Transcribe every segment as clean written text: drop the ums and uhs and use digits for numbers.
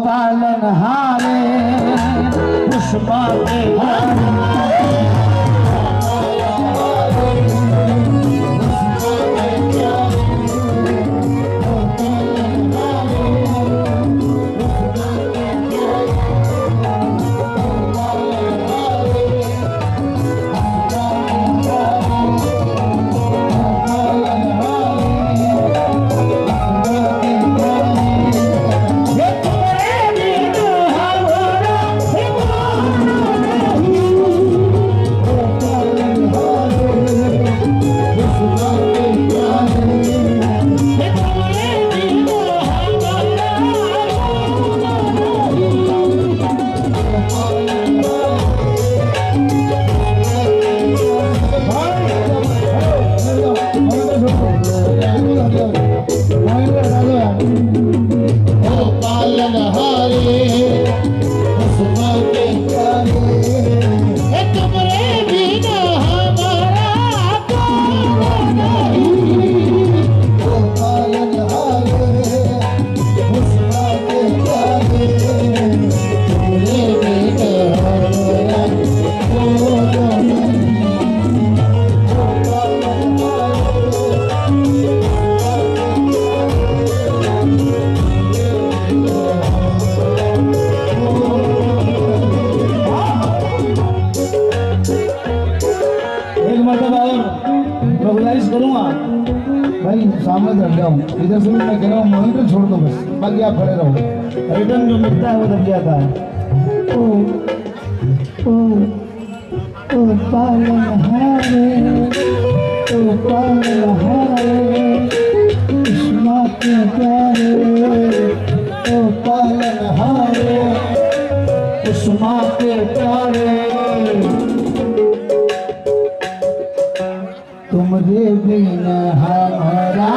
पालनहारे पुष्पा के करूंगा भाई, सामने से हट जाओ, इधर से भी मैं कह रहा हूँ मॉनिटर छोड़ दो बस, बाकी आप खड़े रहो। रिटर्न जो मिलता है वो दब जाता है। ओ पालनहारे, ओ पालनहारे कृष्णा के प्यारे, ओ पालनहारे कृष्णा के प्यारे, तुमरे बिना हमारा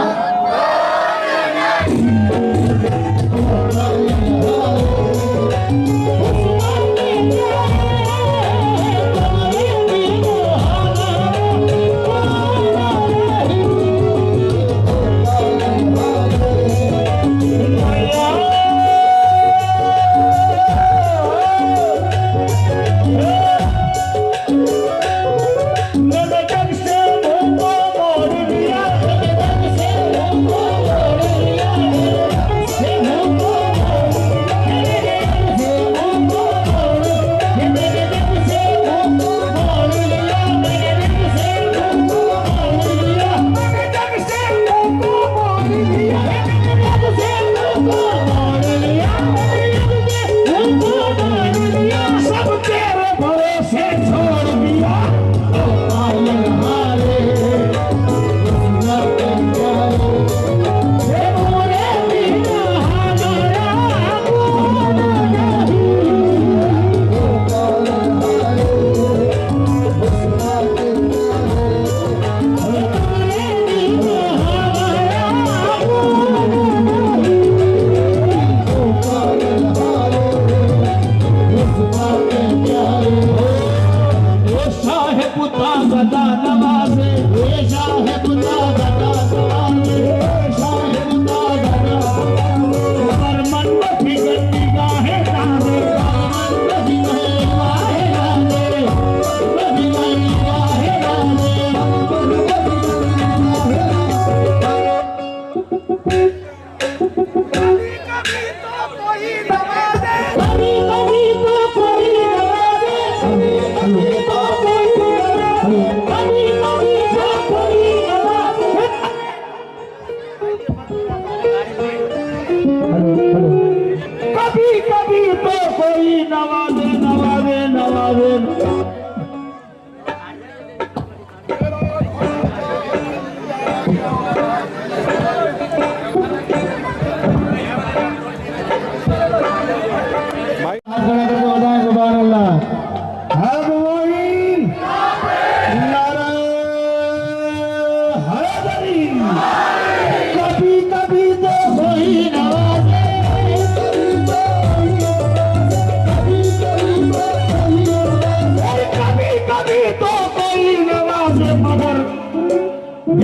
कभी कभी तो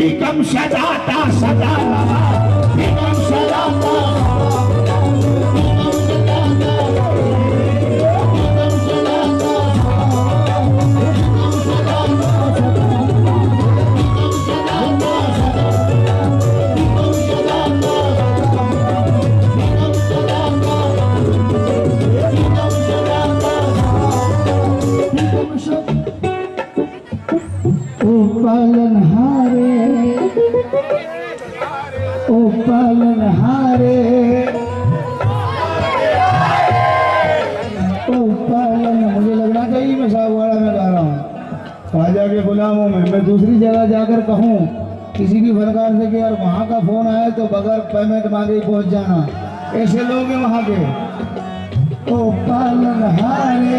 भिकम सदाता सदा भिकम सदाता पालनहारे ओ पालनहारे ओ पालन। मुझे लगना चाहिए मैं साहबवाड़ा में गा रहा हूँ। ख्वाजा के गुलामों में मैं दूसरी जगह जाकर कहूँ किसी भी फनकार से कि यार वहाँ का फोन आया तो बगैर पेमेंट मांगे ही पहुँच जाना, ऐसे लोग हैं वहाँ के। ओ पालनहारे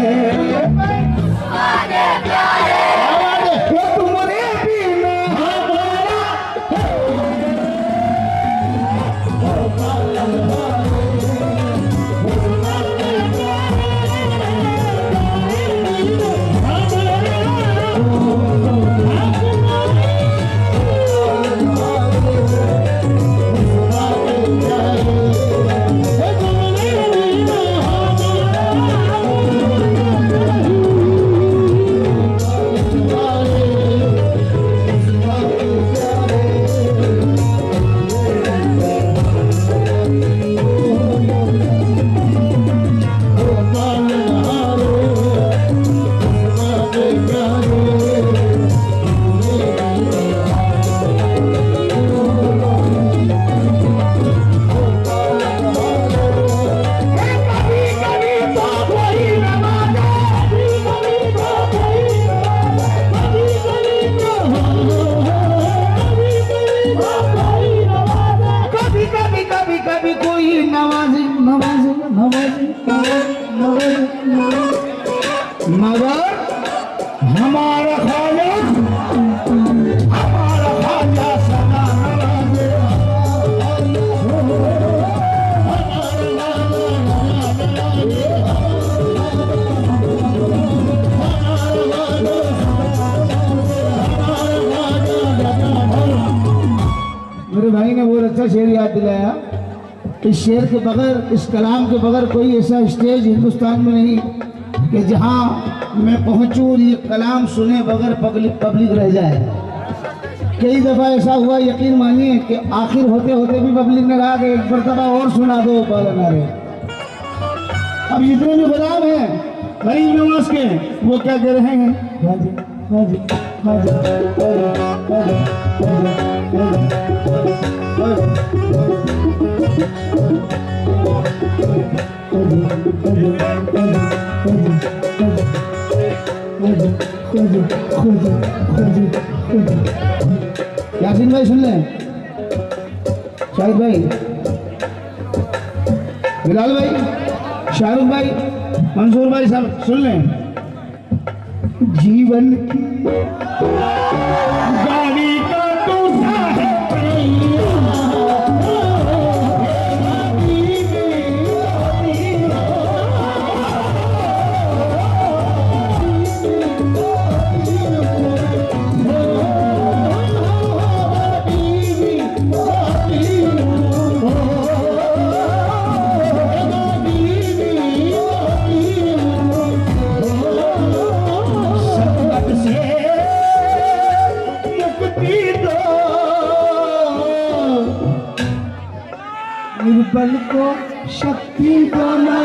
मगर हमारा ख्वाजा सदा नवाजे। मेरे भाई ने बहुत अच्छा शेर याद दिलाया। इस शेर के बगैर, इस कलाम के बगैर कोई ऐसा स्टेज हिंदुस्तान में नहीं कि जहाँ मैं पहुँचूँ और ये कलाम सुने बगैर पब्लिक रह जाए। कई दफ़ा ऐसा हुआ, यकीन मानिए कि आखिर होते होते भी पब्लिक ने कहा कि एक मरतबा और सुना दो पालनहारे। अब जितने भी गुलाम हैं गरीब नवाज के, वो क्या कह रहे हैं? हाजी हाजी हाजी यासीन भाई सुन लें, शाहिद भाई, बिलाल भाई, शाहरुख भाई, मंसूर भाई सब सुन लें। जीवन की गाड़ी का टूटा है निर्बल को शक्ति देना।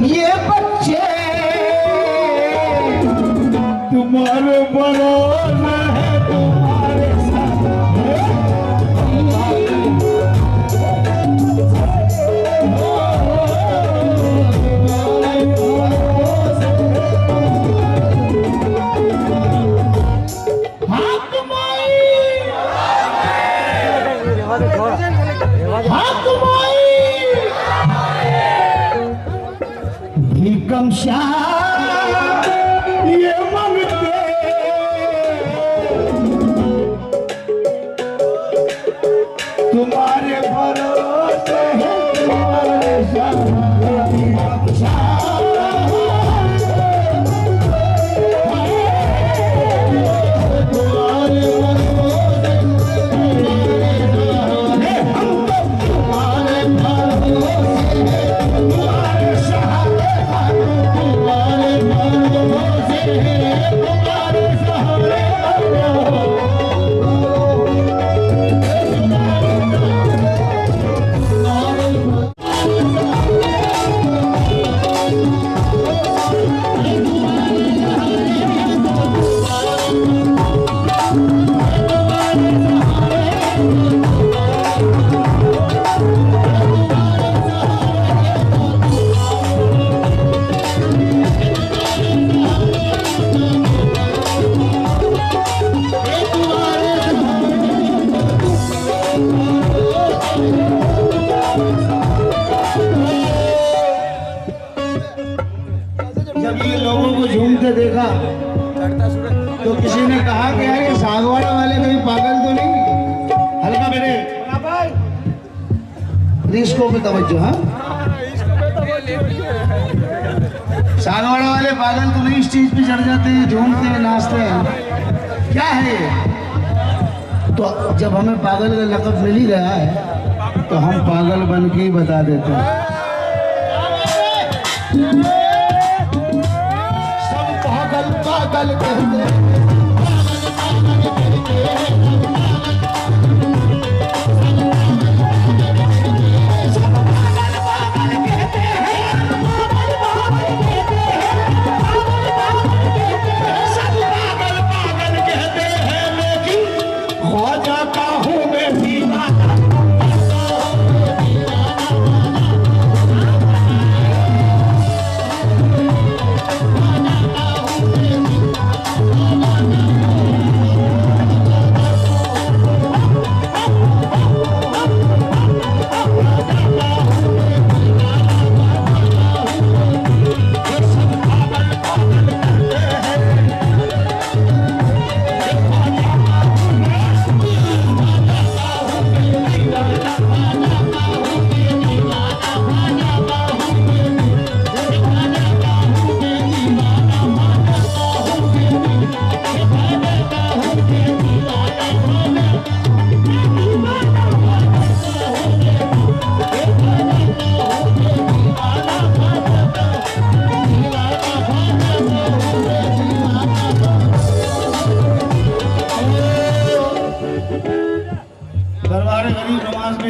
ये बच्चे तुम्हारे बना है, तुम्हारे साथ हक माई भीकम शाह ये मांगते तुम्हारे भरोसे है तुम्हारे सहारे भीकम शाह देखा तो किसी ने कहा कि यार ये सागवाड़ा वाले कहीं पागल तो नहीं। हल्का मेरे रिस्को पे तवज्जो। हाँ सागवाड़ा वाले पागल तो नहीं, स्टेज पे चढ़ जाते हैं, झूमते हैं, नाचते हैं, क्या है ये? तो जब हमें पागल का लक़ब मिल ही रहा है तो हम पागल बन के ही बता देते हैं। पागल कहते हैं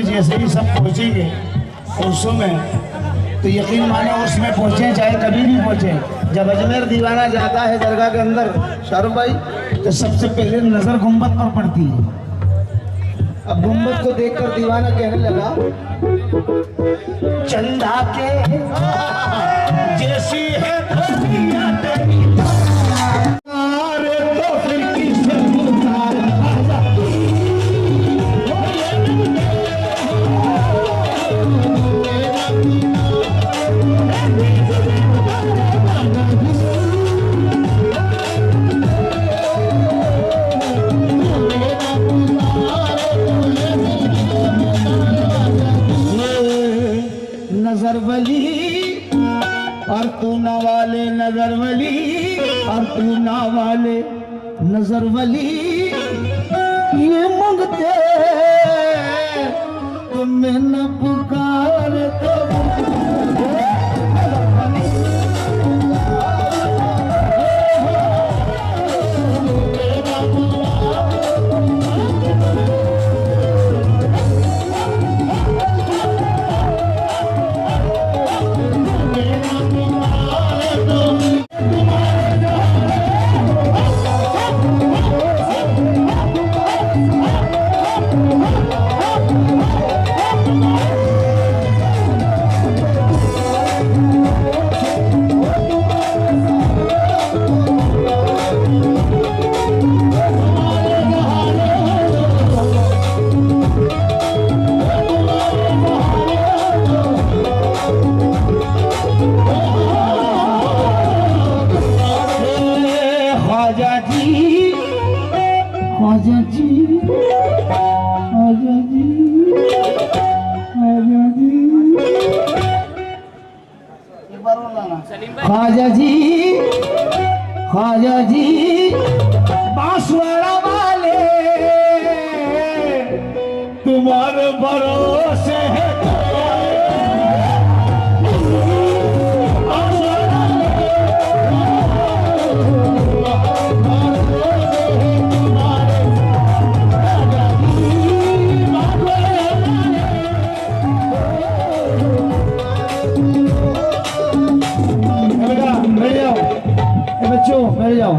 जैसे ही सब पहुंचेंगे उर्सों में तो यकीन मानो उसमें पहुंचे चाहे कभी भी पहुंचे। जब अजमेर दीवाना जाता है दरगाह के अंदर शाहरुख भाई तो सबसे पहले नजर गुंबद पर पड़ती है। अब गुंबद को देखकर दीवाना कहने लगा चंदा के जैसी है नजर वली और तू ना वाले नजर वली और तू ना वाले नजर वली ये मांगते तुम्हें न पुकार तो ख्वाजा जी बांसवाड़ा वाले तुम्हारे भरोसे है। बच्चों बैठ जाओ।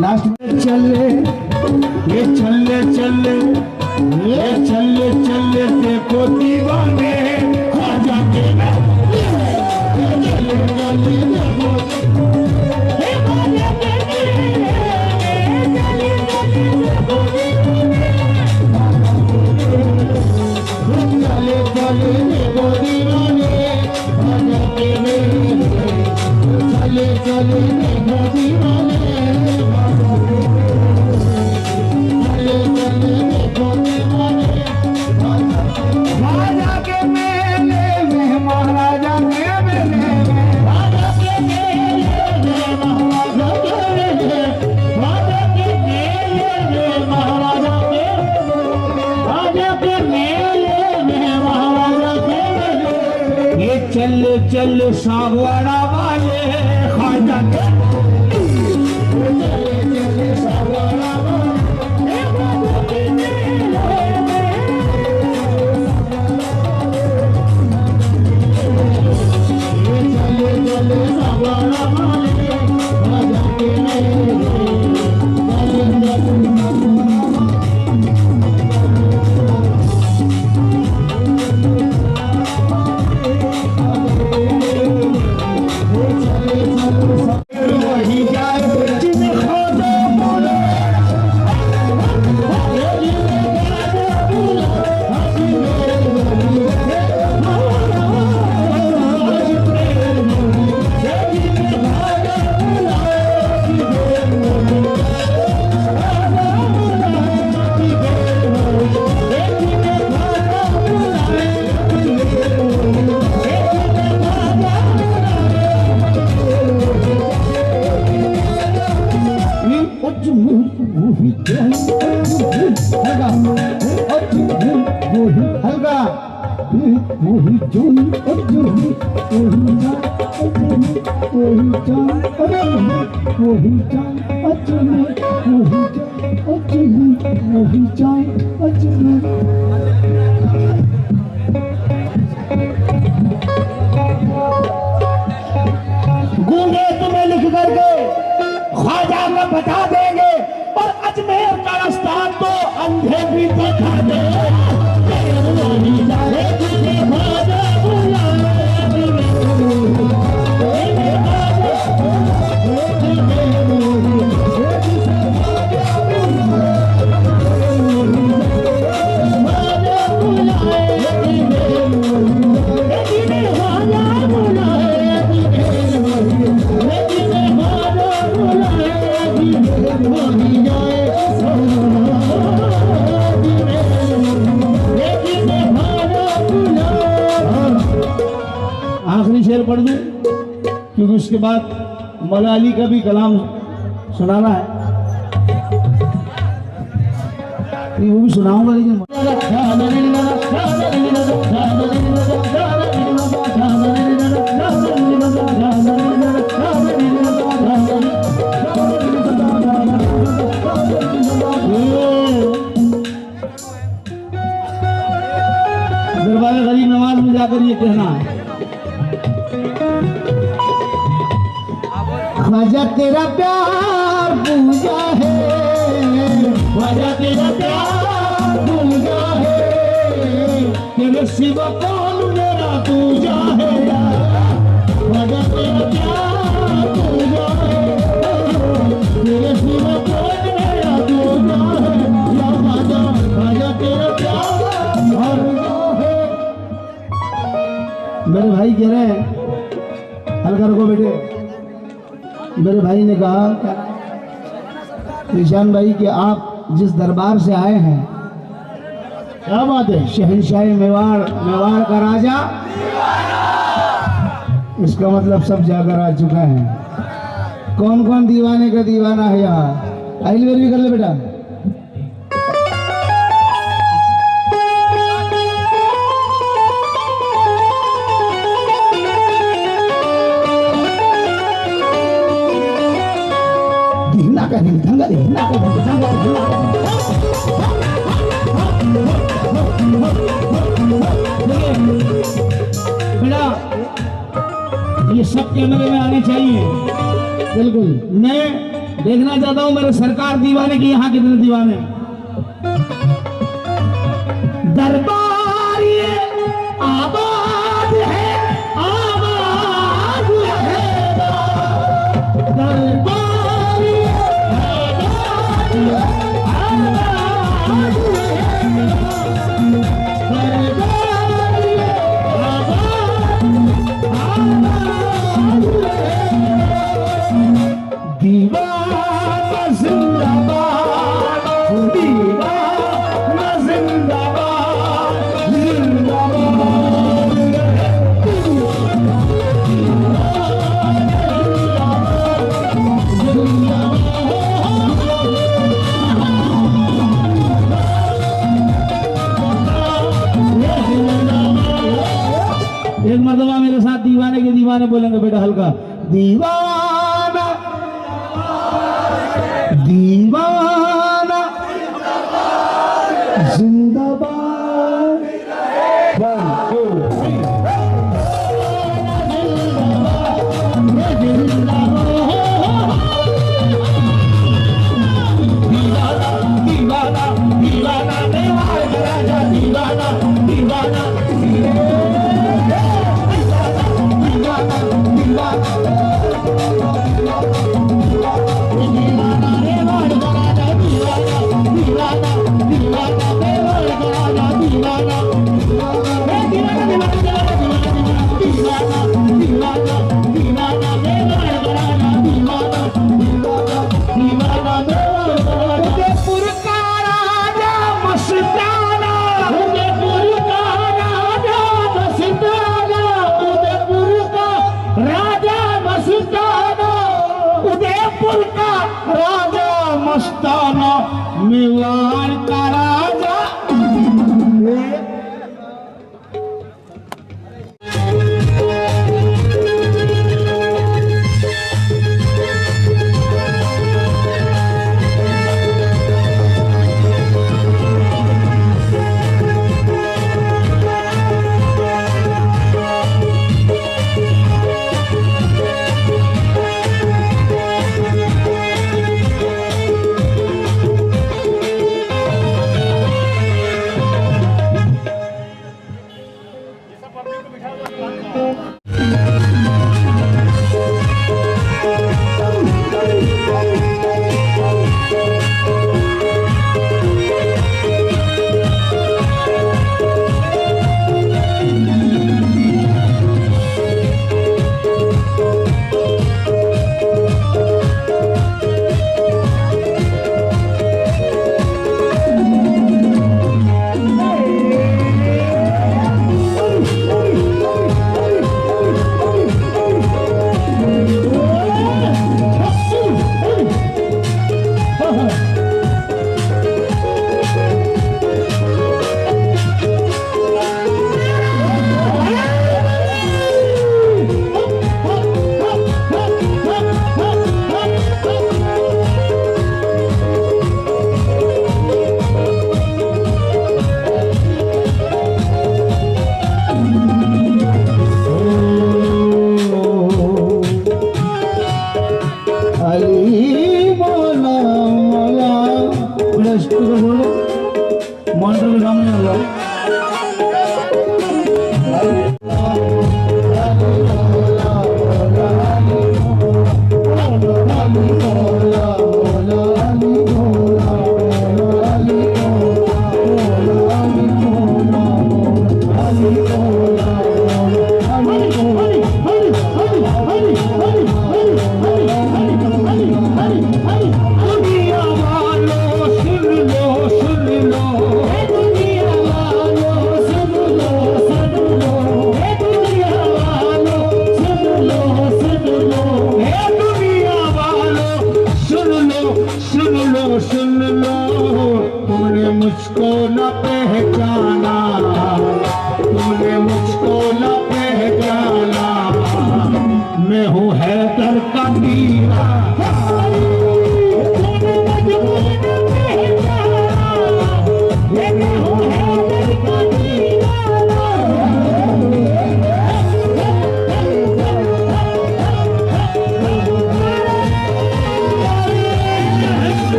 लास्ट में चले देखो दीवाने ख्वाजा के चल सागवाड़ा वाले ख्वाजा के सागवाड़ा गूंगे तुम्हें लिख करके ख्वाजा को बता देंगे और अजमेर का रास्ता तो अंधे भी दिखा देंगे। आखिरी शेर पढ़ दूं क्योंकि उसके बाद मौला अली का भी कलाम सुनाना है, वो भी सुनाऊंगा लेकिन दरबार गरीब नवाज में जाकर ये कहना है, ख्वाजा तेरा प्यार पूजा है, ख्वाजा तेरा प्यार पूजा है, तेरे सिवा कौन मेरा पूजा है, ख्वाजा तेरा प्यार पूजा है, तेरे सिवा कौन मेरा पूजा है, या ख्वाजा ख्वाजा तेरा प्यार पूजा है। मेरे भाई कह रहे हैं हल्का रखो बेटे। मेरे भाई ने कहा निशान भाई कि आप जिस दरबार से आए हैं, क्या बात है, शहंशाह मेवाड़, मेवाड़ का राजा, इसका मतलब सब जाकर आ चुका है। कौन कौन दीवाने का दीवाना है यहाँ? अगली बार भी कर ले बेटा। धीना का दिन धंगा धीना का दिन धंगा बेटा, ये सब कैमरे में आने चाहिए। बिल्कुल, मैं देखना चाहता हूँ मेरे सरकार दीवाने की यहाँ कितने दीवाने। दरबार ये आबाद है, आबाद है दरबार ये आबाद दीवाना जिंदाबाद, दीवाना जिंदाबाद, जिंदाबाद। एक मरतबा मेरे साथ दीवाने के दीवाने बोलेंगे बेटा, हल्का। दीवाना दीवाना जिंदाबाद, दीवाना दीवाना मेवाड़ का राजा, दीवाना दीवाना मस्ताना मेवाड़ का राजा। मॉनिटर के सामने आ जाओ। सुन लो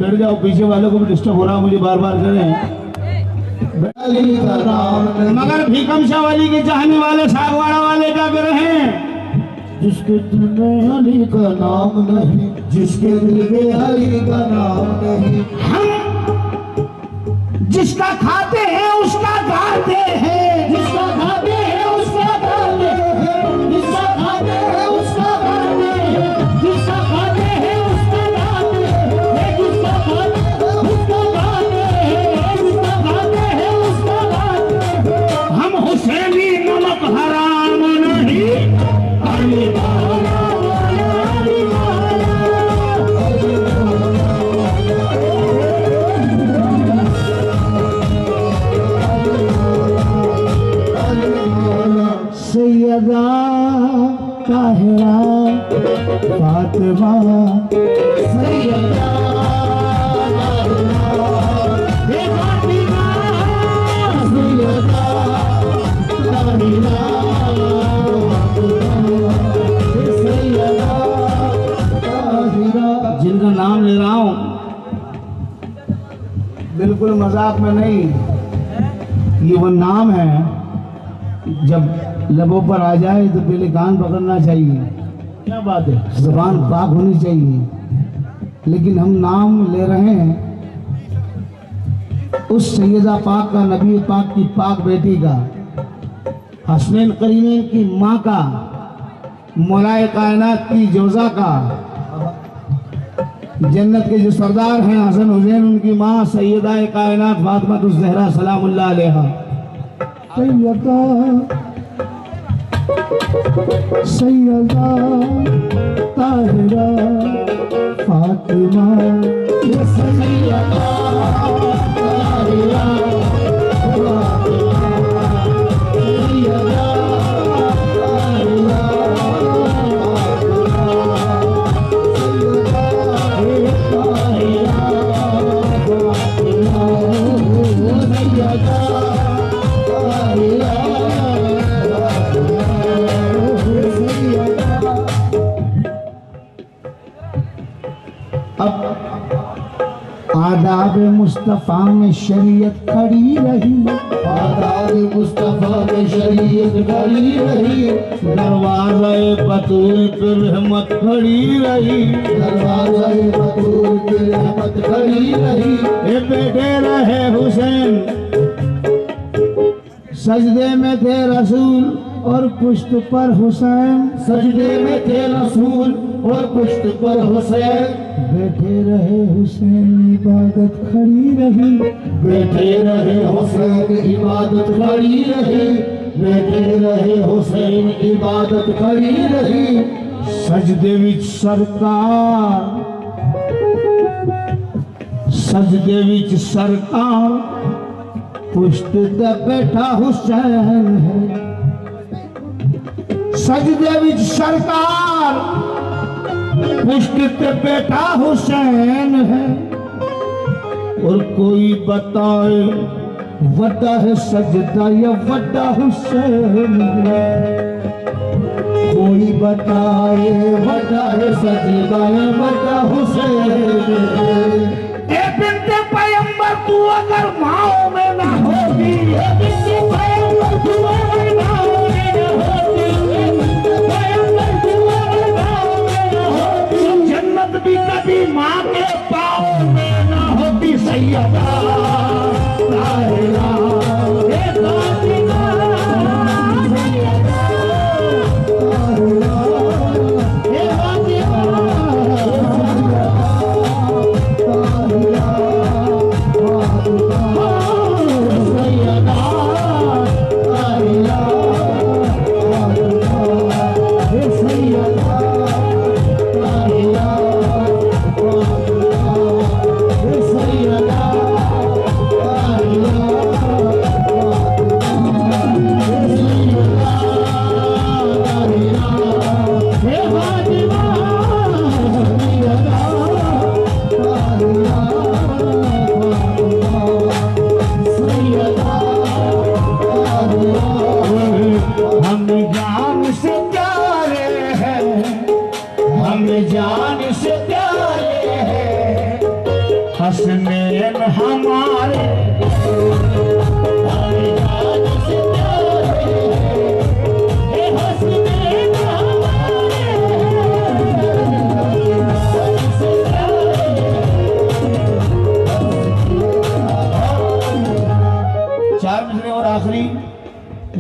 बैठ जाओ, पीछे वालों को भी डिस्टर्ब हो रहा, मुझे बार बार करें। अली का नाम मगर भीकम शाह वाली के चाहने वाले सागवाड़ा वाले क्या कर रहे हैं? जिसके दिल में अली का नाम नहीं, जिसके दिल में अली का नाम नहीं, हम जिसका खाते हैं उसका गाते हैं, जिसका खाते हैं उसका गाते हैं, जिसका खाते हैं उसका गाते हैं, जिसका खाते हैं उसका गाते हैं, जिसका खाते हैं उसका गाते हैं, जिसका खाते हैं उसका गाते हैं। हम हुसैनी नमक हराम नहीं, अली वाला अली वाला सैयदा ताहिरा फातिमा, सैयदा फातिमा, सैयदा ताहिरा, सैयदा ताहिरा। जिनका नाम ले रहा हूँ बिल्कुल मजाक में नहीं, ये वो नाम है जब लबों पर आ जाए तो पहले कान पकड़ना चाहिए। क्या बात है, जुबान पाक होनी चाहिए। लेकिन हम नाम ले रहे हैं उस सैयदा पाक का, नबी पाक की पाक बेटी का, हसनैन करीमैन की माँ का, मौलाए कायनात की जोजा का, जन्नत के जो सरदार हैं हसन हुसैन, उनकी माँ सैयदा कायनात फातिमा ज़हरा सलामुल्लाह अलैहा। सैयदा सैयदा ताहिरा फातिमा, सैयदा ताहिरा आदाब मुस्तफ़ा में शरीयत खड़ी रही, आदाब मुस्तफ़ा में शरीयत खड़ी रही, दरवाज़े बतूल पे रहमत खड़ी रही, दरवाज़े बतूल पे रहमत खड़ी रही। ये बैठे रहे हुसैन, सजदे में थे रसूल और पुश्त पर हुसैन, सजदे में थे रसूल और पुश्त पर हुसैन। बैठे रहे हुसैन इबादत खड़ी रही, बैठे रहे हुसैन इबादत खड़ी रही, बैठे रहे हुसैन इबादत खड़ी रही। सजदे विच सरकार, सजदे विच सरकार, पुश्त ते बैठा हुसैन है। सजदे विच सरकार, पुश्त पे बैठा हुसैन है। और कोई बताए वड्डा है सजदा या वड्डा हुसैन है, कोई बताए वड्डा है सजदा या वड्डा हुसैन है। ए बिन्ते पैगंबर तू अगर माओ में ना होगी, ए बिन्ते पैगंबर तू अगर माओ में ना होगी, पैगंबर तू अगर माओ में ना होगी, जन्नत भी कभी माँ के पाँव में ना होती। सैयदा ताहिरा ए फातिमा, सैयदा ताहिरा ए फातिमा,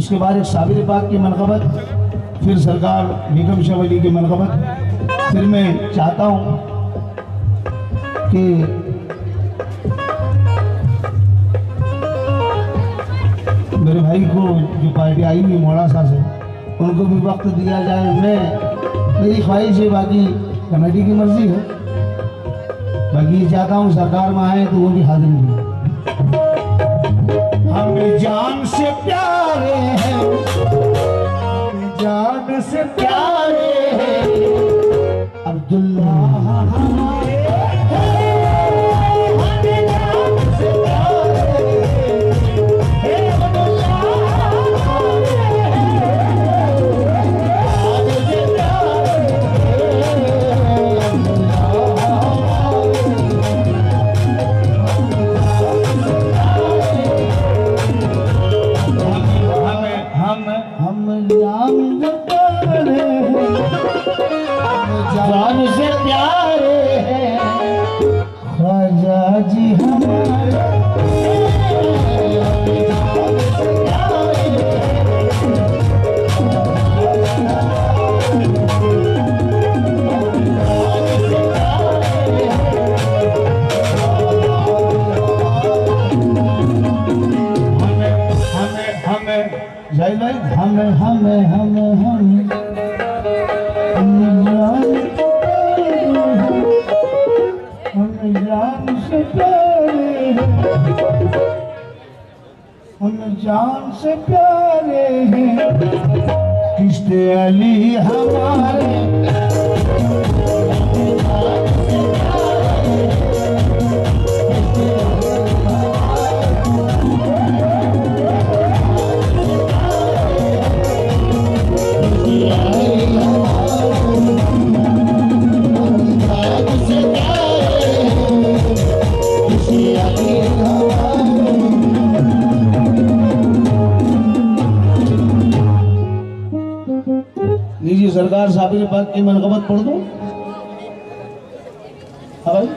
उसके बाद एक साबिर पाक की मनक़बत, फिर सरकार बेगम शाह वली की मनक़बत। फिर मैं चाहता हूँ कि मेरे भाई को जो पार्टी आई हुई मोड़ासा से, उनको भी वक्त दिया जाए। मेरी ख्वाहिश है, बाकी कमेटी की मर्जी है, बाकी ये चाहता हूँ सरकार में आए तो वो भी हाजिर हुई। हम जान से प्यारे हैं, जान से प्यारे हैं अब्दुल्ला हमारे, जान से प्यारे हैं ख्वाजा जी हमारे, हम जान से प्यारे हैं किश्ते अली हमारे, लीजिए सरकार साबिर पाक की मनक़बत पढ़ दो। हाँ भाई,